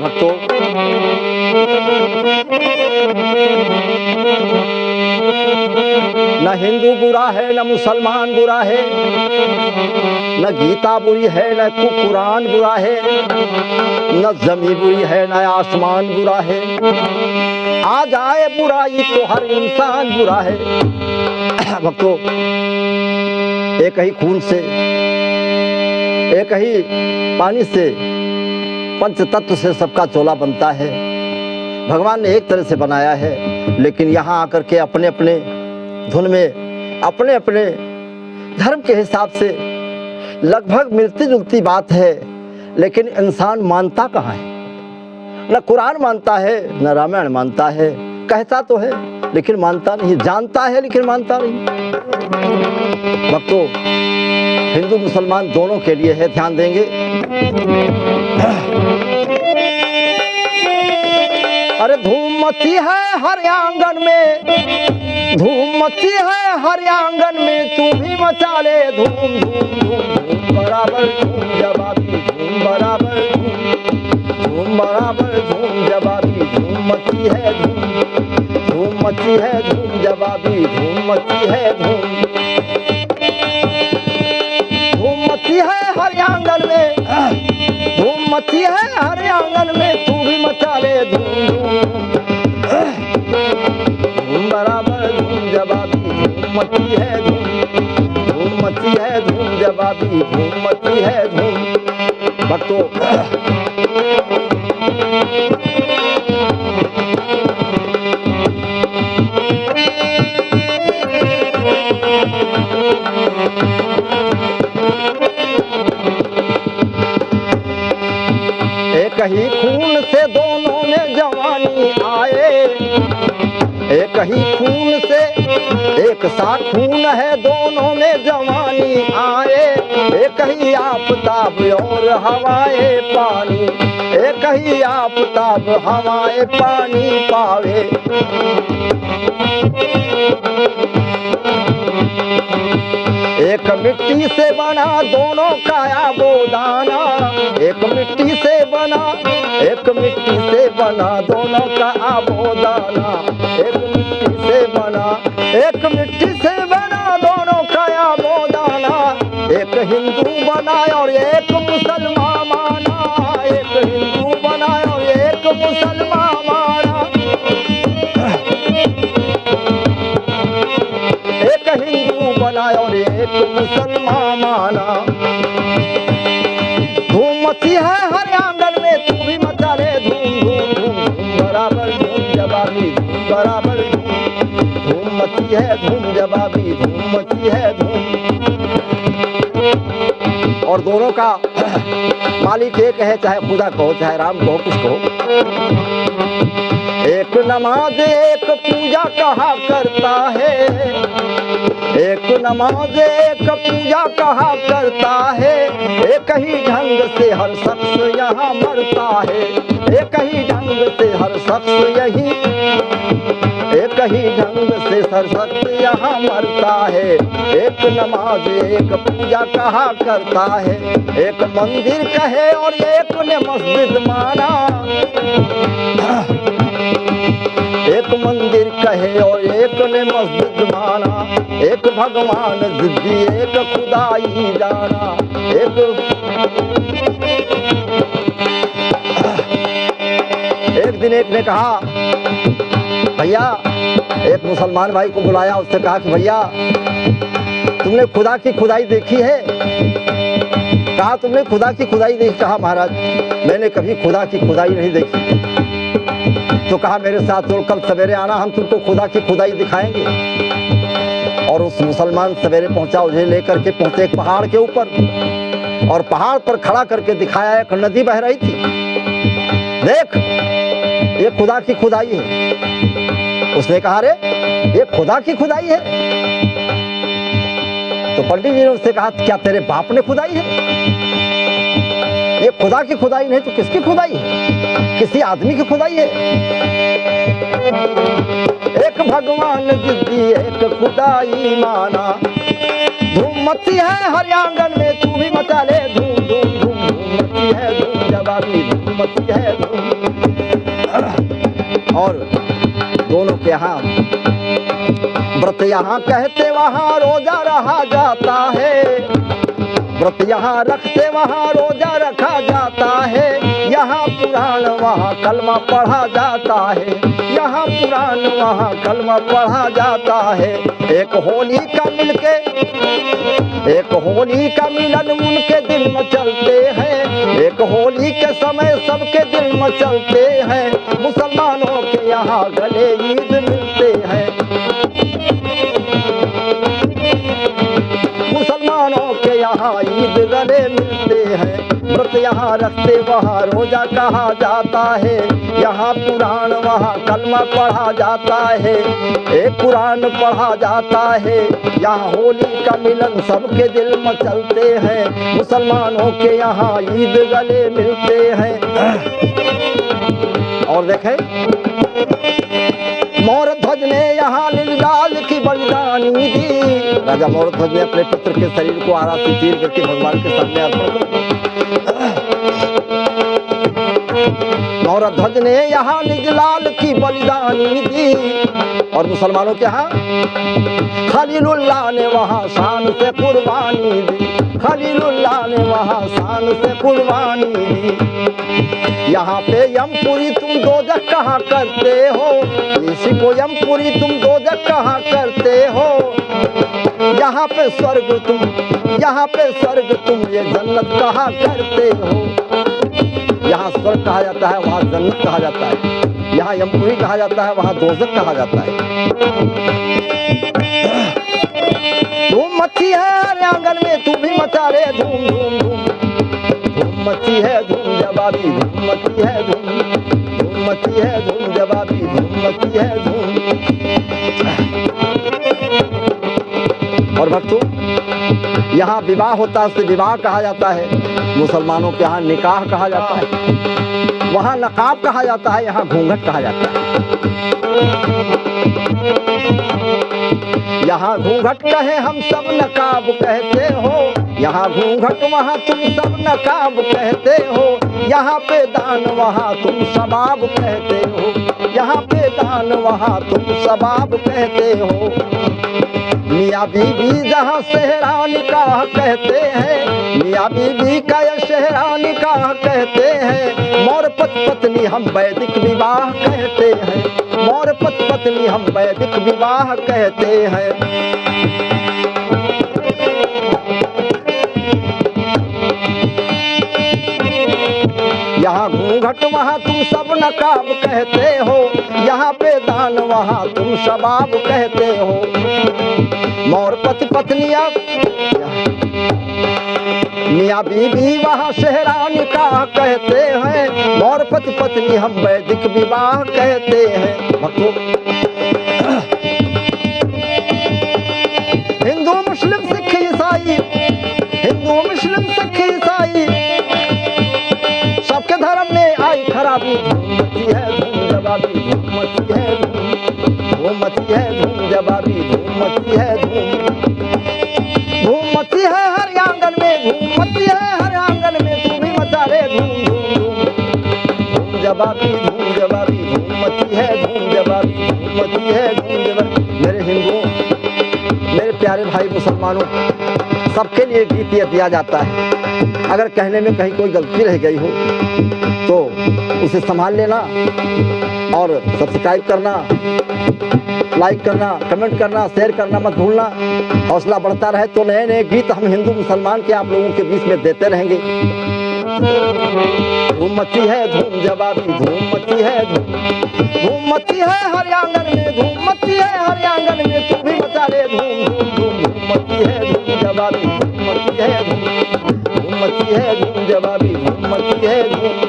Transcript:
भक्तों, न हिंदू बुरा है, न मुसलमान बुरा है, न गीता बुरी है, न कुरान बुरा है, न जमीन बुरी है, न आसमान बुरा है। आ जाए बुराई तो हर इंसान बुरा है। भक्तों, एक ही खून से, एक ही पानी से, पंच तत्व से सबका चोला बनता है। भगवान ने एक तरह से बनाया है, लेकिन यहाँ आकर के अपने अपने धुन में, अपने अपने धर्म के हिसाब से लगभग मिलती जुलती बात है, लेकिन इंसान मानता कहाँ है? न कुरान मानता है, न रामायण मानता है। कहता तो है लेकिन मानता नहीं, जानता है लेकिन मानता नहीं। भक्तों, हिंदू मुसलमान दोनों के लिए है, ध्यान देंगे। अरे धूम मची है हर आंगन में, धूम मची है हर आंगन में, तू भी मचा ले धूम धूम धूम धूम बराबर धूम जवाबी धूम बराबर धूम बराबर धूम जवाबी धूम मची है धूम मची है धूम जवाबी धूम मची है धूम मची है हर आंगन में, धूम मची है हर आंगन में, तू भी मचा ले धूम धूम बराबर धूम जवाबी धूम मची है धूम मची है धूम जवाबी धूम मची है धूम। भक्तों, एक ही खून से दोनों में जवानी आए, एक ही खून से, एक सा खून है दोनों में जवानी आए, एक ही आफताब और हवाए पानी, एक ही आफताब हवाए पानी पावे। एक मिट्टी से बना दोनों काया बोदाना, एक मिट्टी से बना, एक मिट्टी से बना दोनों का आबोदाना, एक मिट्टी से बना, एक मिट्टी से बना दोनों का आबोदाना। एक हिंदू बना और एक मुसलमान माना, एक हिंदू बना और एक मुसलमान माना, एक हिंदू बना और एक मुसलमान माना। धूम मची है हर आंगन में, तू भी मचा ले धूम धूम धूम बराबर धूम जवाबी धूम बराबर धूम मची है धूम जवाबी धूम मची है धूम। और दोनों का मालिक एक है, चाहे खुदा कहो चाहे राम कहो कुछ कहो। एक नमाज एक पूजा कहा करता है, एक नमाज एक पूजा कहा करता है, एक ही ढंग से हर शख्स यहाँ मरता है, एक ही ढंग से हर शख्स यही, एक ही ढंग से हर शख्स यहाँ मरता है। एक नमाज एक पूजा कहा करता है, एक मंदिर कहे और एक ने मस्जिद माना, एक मंदिर कहे और एक ने मस्जिद माना, एक भगवान जिद्दी एक खुदाई जाना, एक दिन एक ने कहा, भैया, एक मुसलमान भाई को बुलाया, उससे कहा कि भैया तुमने खुदा की खुदाई देखी है? कहा तुमने खुदा की खुदाई देखी? कहा महाराज मैंने कभी खुदा की खुदाई नहीं देखी। तो कहा मेरे साथ चलो कल सवेरे आना, हम तुमको खुदा की खुदाई दिखाएंगे। और उस मुसलमान सवेरे पहुंचा, उसे लेकर के पहुंचे एक पहाड़ के ऊपर, और पहाड़ पर खड़ा करके दिखाया एक नदी बह रही थी। देख ये खुदा की खुदाई है। उसने कहा रे ये खुदा की खुदाई है? तो पंडित जी ने उससे कहा क्या तेरे बाप ने खुदाई है? ये खुदा की खुदाई नहीं तो किसकी खुदाई है? किसी आदमी की खुदाई है। एक भगवान जिद्दी एक खुदाई माना, धूम मची है हर आंगन में, तू भी मचा ले धूम धूम धूम धूम मची है धूम जवाबी धूम मची है धूम। यहाँ व्रत यहाँ कहते वहाँ रोजा रहा जाता है, व्रत यहाँ रखते वहाँ रोजा रखा जाता है। यहाँ पुराण वहाँ कलमा पढ़ा जाता है, यहाँ पुराण वहाँ कलमा पढ़ा जाता है। एक होली का मिलके, एक होली का मिलन उनके दिल में चलते हैं, एक होली के समय सबके दिल में चलते हैं। मुसलमानों के यहाँ गले ईद मिलते हैं, मुसलमानों के यहाँ ईद गले मिलते हैं। व्रत यहाँ रखते वहाँ रोजा कहा जाता है, यहाँ पुराण वहाँ कलमा पढ़ा जाता है, एक कुरान पढ़ा जाता है। यहाँ होली का मिलन सबके दिल में चलते हैं, मुसलमानों के यहाँ ईद गले मिलते हैं। और देखें, मोरध्वज ने यहाँ नीलगाल की बलिदानी दी। राजा मोरध्वज ने अपने पुत्र के शरीर को आरा से चीर करके भगवान के सामने अर्पण कर दिया। मोरध्वज ने यहाँ नीलगाल की बलिदानी दी। और मुसलमानों के यहाँ खलीलुल्लाह ने वहाँ शान से कुर्बानी दी, खलीलुल्लाह ने वहाँ शान से कुर्बानी दी। यहाँ पे यमपुरी तुम दोजख कहाँ करते हो, इसी को यमपुरी तुम दोजख कहाँ करते हो। यहाँ पे स्वर्ग तुम, यहाँ पे स्वर्ग तुम ये जन्नत कहाँ करते हो। यहाँ स्वर्ग कहा जाता है, वहाँ जन्नत कहा जाता है। यहाँ यमपुरी कहा जाता है, वहाँ दोजख कहा जाता है। धूम मची है हर आंगन में, तू भी मचा रे धूम धूम धूम। धूम मची है धूम जवाबी, धूम मची है धूम, धूम मची है धूम जवाबी, धूम मची है धूम। और भक्तों, यहाँ विवाह होता है, उसे विवाह कहा जाता है। मुसलमानों के यहाँ निकाह कहा जाता है, वहाँ नकाब कहा जाता है, यहाँ घूंघट कहा जाता है। यहाँ घूंघट कहे हम सब नकाब कहते हो, यहाँ घूंघट वहाँ तुम सब नकाब कहते हो। यहाँ पे दान वहाँ तुम सबाब कहते हो, यहाँ पे दान वहाँ तुम सबाब कहते हो। मियाँ बीबी जहाँ सेहरा निकाह कहते हैं, मियाँ बीबी का यह सेहरा निकाह कहते हैं। मोर पत्नी हम वैदिक विवाह कहते हैं, मोर पत्नी हम वैदिक विवाह कहते हैं। यहाँ घूंघट वहाँ तुम सब नकाब कहते हो, यहाँ पे दान वहाँ तुम शबाब कहते हो। मोर पत्नियाँ मियाँ बीबी वहाँ सेहरा निकाह कहते हैं, मोर पत्नी हम वैदिक विवाह कहते हैं। भक्तों, हिंदू मुस्लिम सिख ईसाई, हिंदू मुस्लिम सिख ईसाई सबके धर्म में आई खराबी। धूम मची है धूम जवाबी, धूम मची है धूम मची है धूम जवाबी, धूम मची है धूम मची है हर आंगन में, धूम मची है हर आंगन में, तू भी मचा रे धूम धूम धूम। धूम जवाबी धूम जवाबी, धूम मची है धूम जवाबी, धूम मची है धूम जवाबी। मेरे हिंदुओं, मेरे प्यारे भाई मुसलमानों, सबके लिए गीत ये दिया जाता है। अगर कहने में कहीं कोई गलती रह गई हो तो उसे संभाल लेना और सब्सक्राइब करना, लाइक करना, कमेंट करना, शेयर करना मत भूलना। हौसला बढ़ता रहे तो नए नए गीत हम हिंदू मुसलमान के आप लोगों के बीच में देते रहेंगे। धूम मची है धूम जवाबी, धूम मची है धूम मची है हर आंगन में, धूम मची है हर आंगन में, तू भी मचा रे धूम धूम धूम। धूम मची है धूम जवाबी, धूम मची है धूम मची है धूम जवाबी, धूम मची है धूम।